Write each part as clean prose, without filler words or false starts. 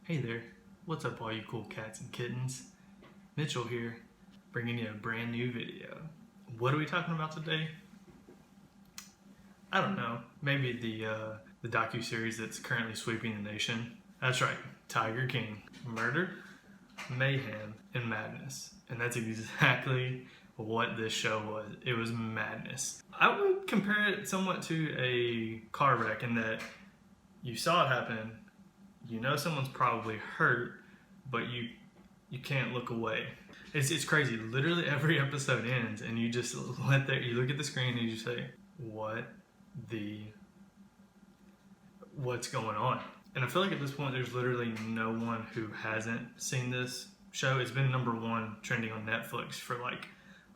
Hey there, what's up all you cool cats and kittens? Mitchell here, bringing you a brand new video. What are we talking about today? I don't know, maybe the docu-series that's currently sweeping the nation. That's right, Tiger King. Murder, mayhem, and madness. And that's exactly what this show was. It was madness. I would compare it somewhat to a car wreck in that you saw it happen, you know someone's probably hurt, but you can't look away. It's crazy. Literally every episode ends and you just you look at the screen and you just say, what's going on? And I feel like at this point there's literally no one who hasn't seen this show. It's been #1 trending on Netflix for like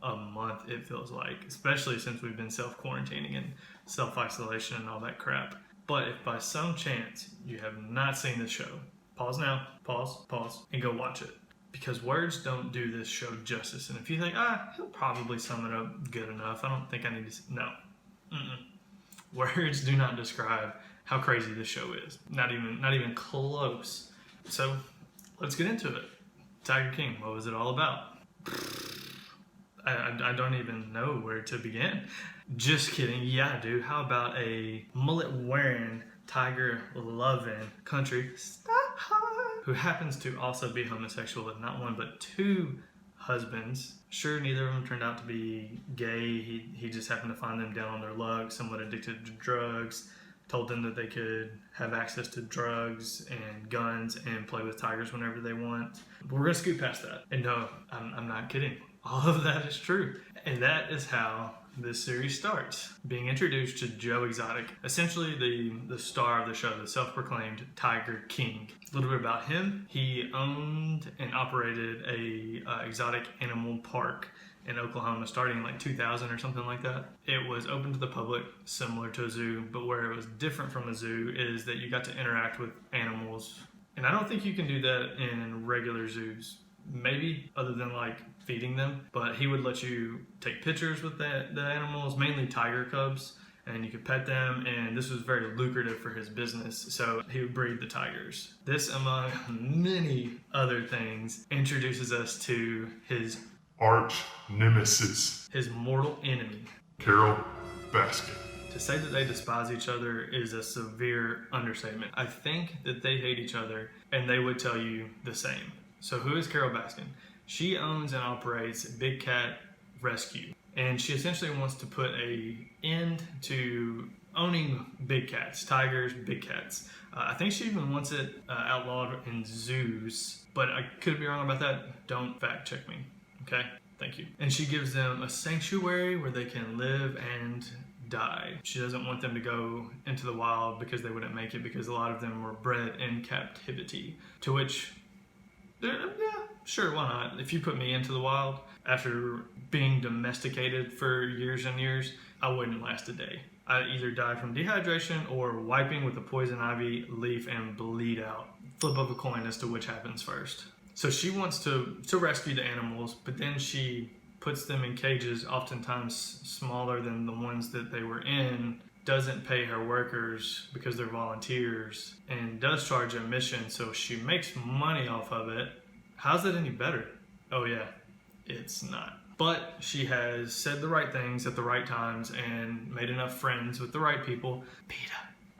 a month, it feels like, especially since we've been self-quarantining and self-isolation and all that crap. But if by some chance you have not seen this show, pause now, pause, and go watch it. Because words don't do this show justice. And if you think, he'll probably sum it up good enough, I don't think I need to, no. Words do not describe how crazy this show is. Not even close. So, let's get into it. Tiger King, what was it all about? I don't even know where to begin. Just kidding. Yeah, dude. How about a mullet-wearing, tiger-loving country star who happens to also be homosexual with not one but two husbands? Sure, neither of them turned out to be gay. He just happened to find them down on their luck, somewhat addicted to drugs, told them that they could have access to drugs and guns and play with tigers whenever they want. But we're going to scoot past that. And no, I'm not kidding. All of that is true. And that is how this series starts. Being introduced to Joe Exotic, essentially the star of the show, the self-proclaimed Tiger King. A little bit about him. He owned and operated a exotic animal park in Oklahoma starting in like 2000 or something like that. It was open to the public, similar to a zoo, but where it was different from a zoo is that you got to interact with animals. And I don't think you can do that in regular zoos. Maybe, other than like feeding them, but he would let you take pictures with the animals, mainly tiger cubs, and you could pet them, and this was very lucrative for his business, so he would breed the tigers. This, among many other things, introduces us to his arch nemesis, his mortal enemy, Carole Baskin. To say that they despise each other is a severe understatement. I think that they hate each other, and they would tell you the same. So who is Carole Baskin? She owns and operates Big Cat Rescue, and she essentially wants to put an end to owning big cats, tigers, big cats. I think she even wants it outlawed in zoos, but I could be wrong about that. Don't fact check me, okay? Thank you. And she gives them a sanctuary where they can live and die. She doesn't want them to go into the wild because they wouldn't make it, because a lot of them were bred in captivity, to which, yeah, sure, why not? If you put me into the wild after being domesticated for years and years, I wouldn't last a day. I'd either die from dehydration or wiping with a poison ivy leaf and bleed out. Flip of a coin as to which happens first. So she wants to rescue the animals, but then she puts them in cages, oftentimes smaller than the ones that they were in, doesn't pay her workers because they're volunteers, and does charge admission, so she makes money off of it. How's that any better? Oh yeah, it's not. But she has said the right things at the right times and made enough friends with the right people. PETA.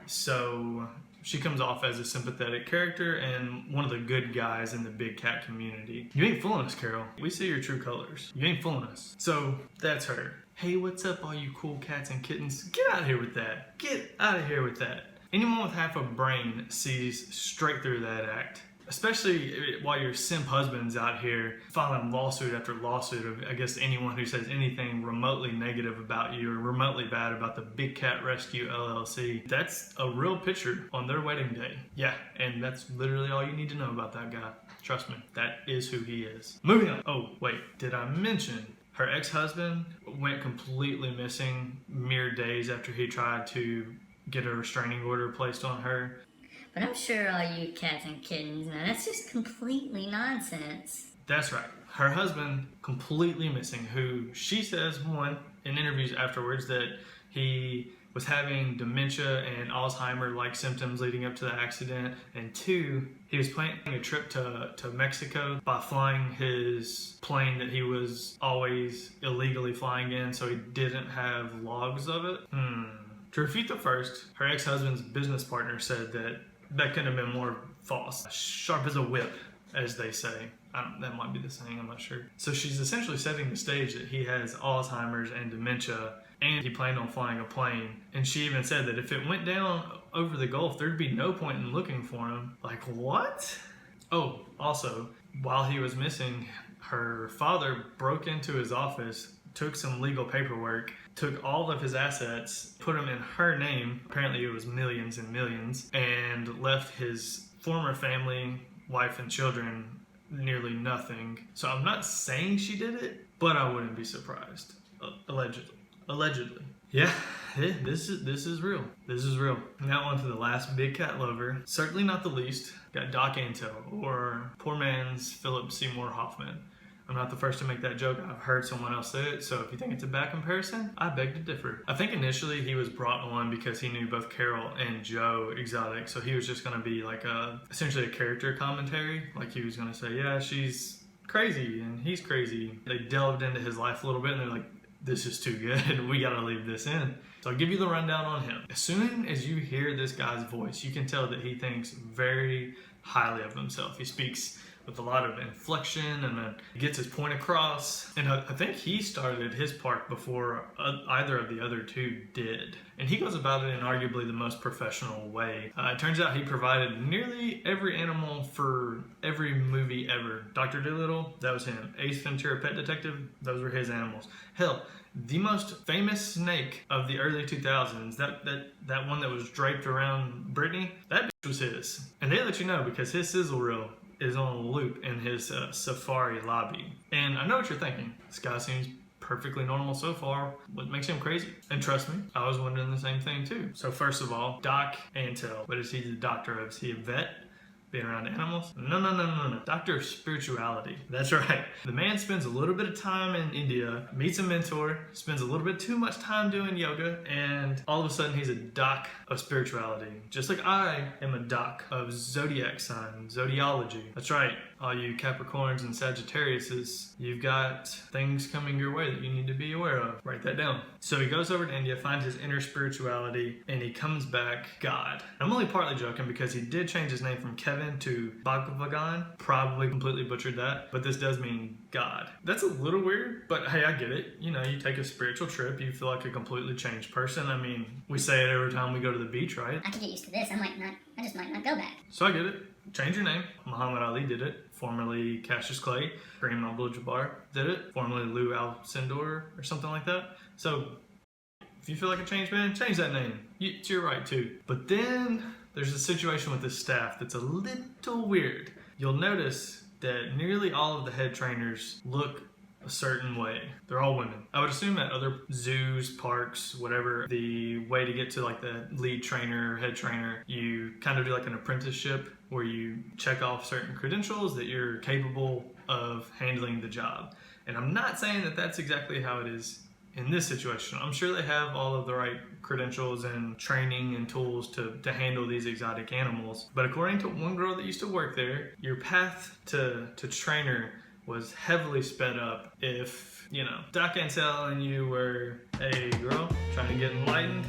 So she comes off as a sympathetic character and one of the good guys in the big cat community. You ain't fooling us, Carole. We see your true colors. You ain't fooling us. So that's her. Hey, what's up all you cool cats and kittens? Get out of here with that. Get out of here with that. Anyone with half a brain sees straight through that act. Especially while your simp husband's out here filing lawsuit after lawsuit of, I guess, anyone who says anything remotely negative about you or remotely bad about the Big Cat Rescue LLC. That's a real picture on their wedding day. Yeah, and that's literally all you need to know about that guy. Trust me, that is who he is. Moving on. Oh, wait, did I mention her ex-husband went completely missing mere days after he tried to get a restraining order placed on her? But I'm sure all you cats and kittens know that's just completely nonsense. That's right. Her husband, completely missing, who she says, in interviews afterwards, that he was having dementia and Alzheimer-like symptoms leading up to the accident. And 2, he was planning a trip to Mexico by flying his plane that he was always illegally flying in, so he didn't have logs of it. To refute the first, her ex-husband's business partner said that couldn't have been more false. Sharp as a whip, as they say. That might be the saying, I'm not sure. So she's essentially setting the stage that he has Alzheimer's and dementia, and he planned on flying a plane. And she even said that if it went down over the Gulf, there'd be no point in looking for him. Like, what? Oh, also, while he was missing, her father broke into his office, took some legal paperwork, took all of his assets, put them in her name, apparently it was millions and millions, and left his former family, wife and children, nearly nothing. So I'm not saying she did it, but I wouldn't be surprised. Allegedly. Yeah, this is real. This is real. Now on to the last big cat lover. Certainly not the least. Got Doc Antle, or poor man's Philip Seymour Hoffman. I'm not the first to make that joke. I've heard someone else say it, so if you think it's a bad comparison, I beg to differ. I think initially he was brought on because he knew both Carol and Joe Exotic, so he was just going to be like essentially a character commentary. Like he was going to say, yeah, she's crazy and he's crazy. They delved into his life a little bit and they're like, this is too good. We got to leave this in. So I'll give you the rundown on him. As soon as you hear this guy's voice, you can tell that he thinks very highly of himself. He speaks with a lot of inflection and then gets his point across. And I think he started his part before either of the other two did. And he goes about it in arguably the most professional way. It turns out he provided nearly every animal for every movie ever. Dr. Dolittle, that was him. Ace Ventura, Pet Detective, those were his animals. Hell, the most famous snake of the early 2000s, that one that was draped around Britney, that bitch was his. And they let you know because his sizzle reel is on a loop in his safari lobby. And I know what you're thinking. This guy seems perfectly normal so far. What makes him crazy? And trust me, I was wondering the same thing too. So first of all, Doc Antle. What is he the doctor of? Is he a vet? Being around animals? No. Doctor of spirituality. That's right. The man spends a little bit of time in India, meets a mentor, spends a little bit too much time doing yoga, and all of a sudden he's a doc of spirituality. Just like I am a doc of zodiac signs, zodiology. That's right. All you Capricorns and Sagittariuses, you've got things coming your way that you need to be aware of. Write that down. So he goes over to India, finds his inner spirituality, and he comes back God. I'm only partly joking because he did change his name from Kevin to Bhagavan. Probably completely butchered that, but this does mean God. That's a little weird, but hey, I get it. You know, you take a spiritual trip, you feel like a completely changed person. I mean, we say it every time we go to the beach, right? I can get used to this. I just might not go back. So I get it. Change your name. Muhammad Ali did it. Formerly Cassius Clay. Kareem Abdul-Jabbar did it. Formerly Lou Alcindor or something like that. So if you feel like a changed man, change that name. It's your right too. But then there's a situation with this staff that's a little weird. You'll notice that nearly all of the head trainers look a certain way. They're all women. I would assume at other zoos, parks, whatever, the way to get to like the lead trainer, head trainer, you kind of do like an apprenticeship where you check off certain credentials that you're capable of handling the job. And I'm not saying that that's exactly how it is in this situation. I'm sure they have all of the right credentials and training and tools to handle these exotic animals. But according to one girl that used to work there, your path to trainer was heavily sped up if, you know, Doc Antle and you were a girl trying to get enlightened.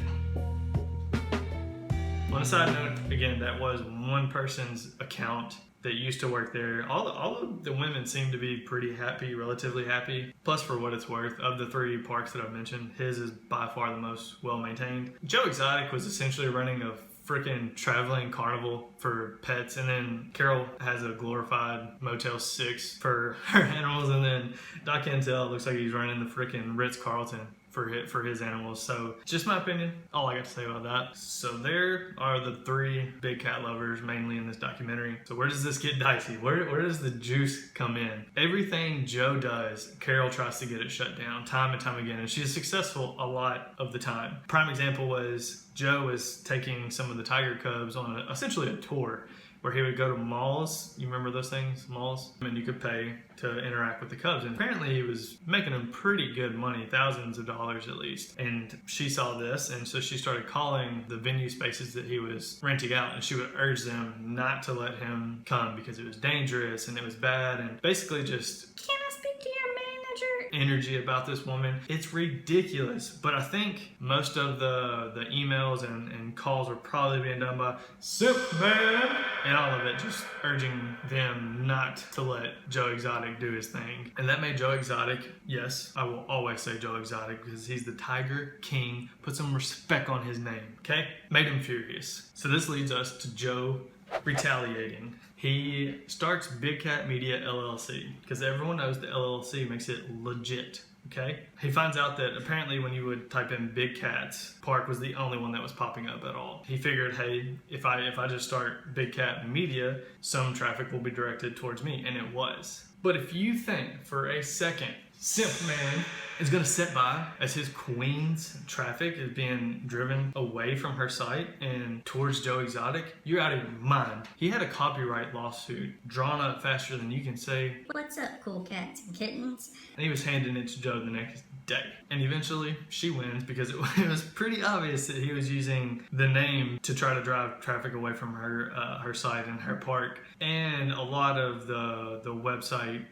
On a side note, again, that was one person's account that used to work there. All of the women seem to be pretty happy, relatively happy. Plus, for what it's worth, of the 3 parks that I've mentioned, his is by far the most well-maintained. Joe Exotic was essentially running a freaking traveling carnival for pets, and then Carol has a glorified Motel 6 for her animals, and then Doc Antle looks like he's running the freaking Ritz-Carlton for his animals. So just my opinion, all I got to say about that. So there are the 3 big cat lovers mainly in this documentary. So where does this get dicey? Where does the juice come in? Everything Joe does, Carol tries to get it shut down time and time again, and she's successful a lot of the time. Prime example was Joe was taking some of the tiger cubs on essentially a tour, where he would go to malls. You remember those things, malls? And you could pay to interact with the Cubs. And apparently he was making them pretty good money, thousands of dollars at least. And she saw this, and so she started calling the venue spaces that he was renting out, and she would urge them not to let him come because it was dangerous and it was bad, and basically just, Can I speak to your manager? energy about this woman. It's ridiculous. But I think most of the emails and calls were probably being done by Simp Man, and all of it just urging them not to let Joe Exotic do his thing. And that made Joe Exotic, yes, I will always say Joe Exotic because he's the Tiger King. Put some respect on his name, okay? Made him furious. So this leads us to Joe retaliating. He starts Big Cat Media LLC because everyone knows the LLC makes it legit. Okay. He finds out that apparently when you would type in Big Cats, Park was the only one that was popping up at all. He figured, hey, if I just start Big Cat Media, some traffic will be directed towards me, and it was. But if you think for a second Simp Man is going to sit by as his queen's traffic is being driven away from her site and towards Joe Exotic, you're out of your mind. He had a copyright lawsuit drawn up faster than you can say. What's up, cool cats and kittens? And he was handing it to Joe the next day. And eventually she wins because it was pretty obvious that he was using the name to try to drive traffic away from her site and her park. And a lot of the website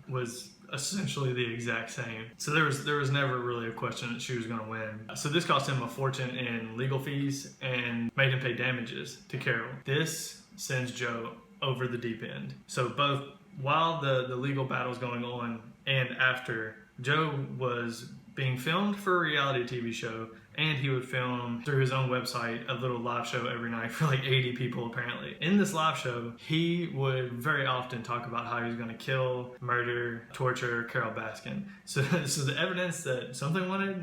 was essentially the exact same. So there was never really a question that she was going to win. So this cost him a fortune in legal fees and made him pay damages to Carol. This sends Joe over the deep end. So both while the legal battle's going on and after, Joe was being filmed for a reality TV show, and he would film through his own website a little live show every night for like 80 people apparently. In this live show, he would very often talk about how he was going to kill, murder, torture Carol Baskin. So the evidence that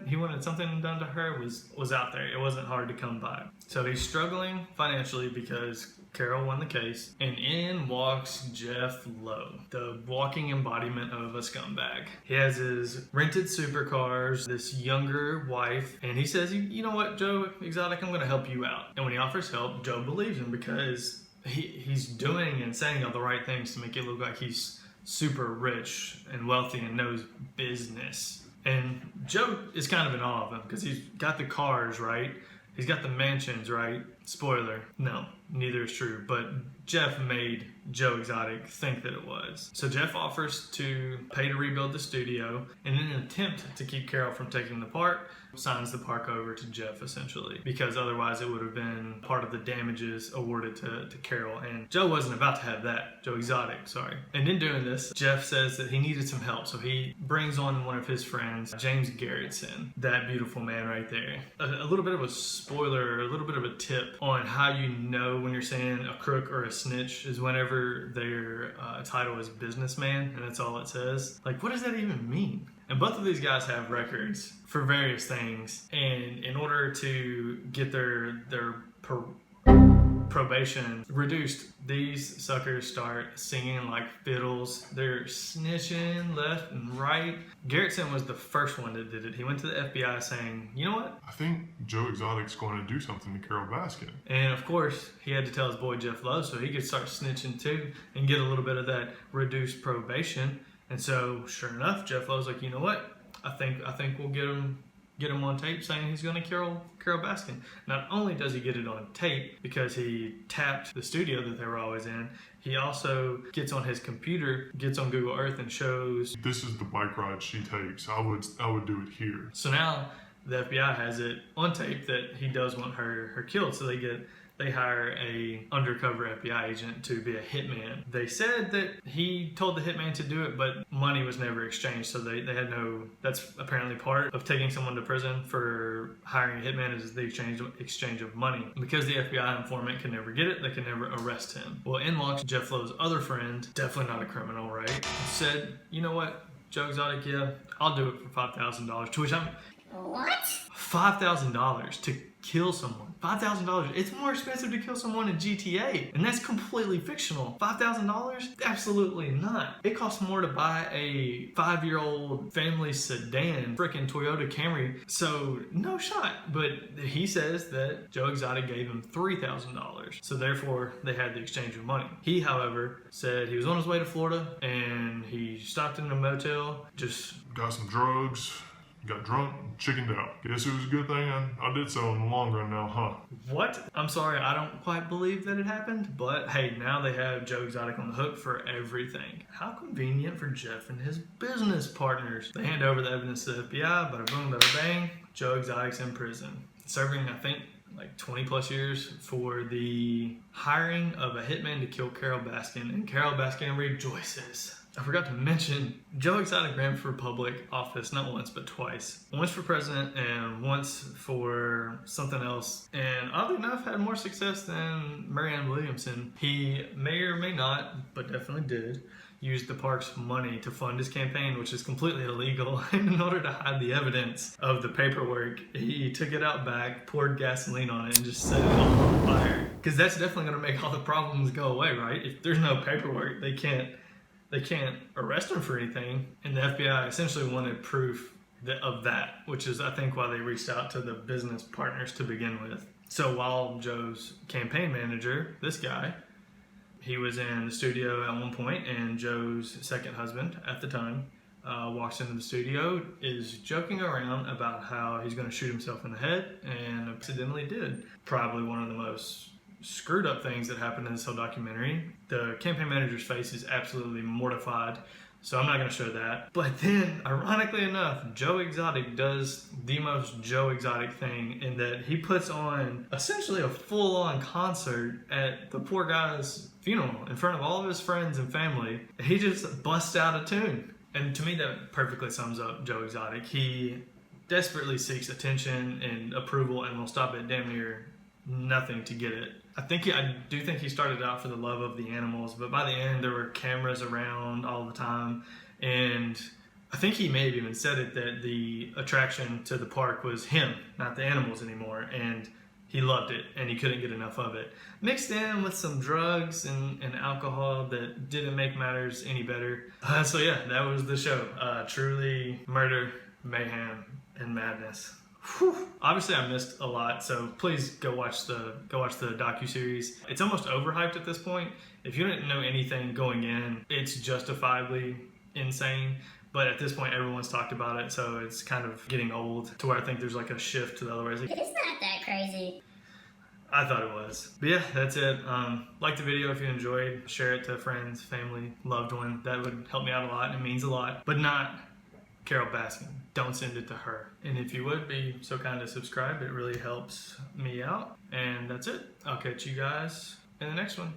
he wanted something done to her was out there. It wasn't hard to come by. So he's struggling financially because Carol won the case, and in walks Jeff Lowe, the walking embodiment of a scumbag. He has his rented supercars, this younger wife, and he says, you know what, Joe Exotic, I'm going to help you out. And when he offers help, Joe believes him because he's doing and saying all the right things to make it look like he's super rich and wealthy and knows business. And Joe is kind of in awe of him because he's got the cars, right? He's got the mansions, right? Spoiler, no, neither is true. But Jeff made Joe Exotic think that it was. So Jeff offers to pay to rebuild the studio, and in an attempt to keep Carol from taking the park, signs the park over to Jeff essentially, because otherwise it would have been part of the damages awarded to Carol, and Joe wasn't about to have that. Joe Exotic, sorry. And in doing this, Jeff says that he needed some help, so he brings on one of his friends, James Garrettson, that beautiful man right there. A little bit of a spoiler, a little bit of a tip on how you know when you're saying a crook or a snitch is whenever their title is businessman, and that's all it says. Like, what does that even mean? And both of these guys have records for various things, and in order to get their probation reduced, these suckers start singing like fiddles. They're snitching left and right. Garrettson was the first one that did it. He went to the FBI saying, you know what? I think Joe Exotic's going to do something to Carol Baskin. And of course, he had to tell his boy Jeff Lowe so he could start snitching too and get a little bit of that reduced probation. And so, sure enough, Jeff Lowe's like, you know what? I think we'll get him on tape saying he's going to kill Carol Baskin. Not only does he get it on tape because he tapped the studio that they were always in, he also gets on his computer, gets on Google Earth, and shows, this is the bike ride she takes. I would do it here. So now the FBI has it on tape that he does want her killed. So they hire a undercover FBI agent to be a hitman. They said that he told the hitman to do it, but money was never exchanged, so they had no, that's apparently part of taking someone to prison for hiring a hitman is the exchange of money. And because the FBI informant can never get it, they can never arrest him. Well, in walks Jeff Lowe's other friend, definitely not a criminal, right? Said, you know what, Joe Exotic, yeah, I'll do it for $5,000, to which I'm... What? $5,000 to kill someone. $5,000. It's more expensive to kill someone in GTA, and that's completely fictional. $5,000? Absolutely not. It costs more to buy a 5-year-old family sedan, frickin' Toyota Camry. So no shot. But he says that Joe Exotic gave him $3,000. So therefore, they had the exchange of money. He, however, said he was on his way to Florida and he stopped in a motel, just Got some drugs, got drunk, chickened out. Guess it was a good thing I did so in the long run now, huh? what? I'm sorry, I don't quite believe that it happened, but hey, now they have Joe Exotic on the hook for everything. How convenient for Jeff and his business partners. They hand over the evidence to the FBI, bada boom, bada bang, Joe Exotic's in prison. Serving, I think, like 20 plus years for the hiring of a hitman to kill Carol Baskin, and Carol Baskin rejoices. I forgot to mention, Joe Exotic ran for public office not once but twice. Once for president and once for something else. And oddly enough, had more success than Marianne Williamson. He may or may not, but definitely did, use the park's money to fund his campaign, which is completely illegal. And in order to hide the evidence of the paperwork, he took it out back, poured gasoline on it, and just set it all on fire. Because that's definitely going to make all the problems go away, right? If there's no paperwork, they can't arrest him for anything, and the FBI essentially wanted proof of that, which is, I think, why they reached out to the business partners to begin with. So while Joe's campaign manager, this guy, he was in the studio at one point, and Joe's second husband at the time walks into the studio, is joking around about how he's going to shoot himself in the head, and accidentally did. Probably one of the most screwed up things that happened in this whole documentary. The campaign manager's face is absolutely mortified, so I'm not going to show that. But then, ironically enough, Joe Exotic does the most Joe Exotic thing in that he puts on essentially a full-on concert at the poor guy's funeral in front of all of his friends and family. He just busts out a tune. And to me, that perfectly sums up Joe Exotic. He desperately seeks attention and approval and will stop at damn near nothing to get it. I do think he started out for the love of the animals, but by the end there were cameras around all the time, and I think he may have even said it that the attraction to the park was him, not the animals anymore, and he loved it and he couldn't get enough of it. Mixed in with some drugs and alcohol that didn't make matters any better. So yeah, that was the show. Truly murder, mayhem, and madness. Whew. Obviously I missed a lot, so please go watch the docuseries. It's almost overhyped at this point. If you didn't know anything going in, it's justifiably insane, but at this point everyone's talked about it, so it's kind of getting old to where I think there's like a shift to the other ways. It's not that crazy. I thought it was. But yeah, that's it. Like the video if you enjoyed. Share it to friends, family, loved one. That would help me out a lot. It means a lot. But not Carol Baskin. Don't send it to her. And if you would be so kind to subscribe, it really helps me out. And that's it. I'll catch you guys in the next one.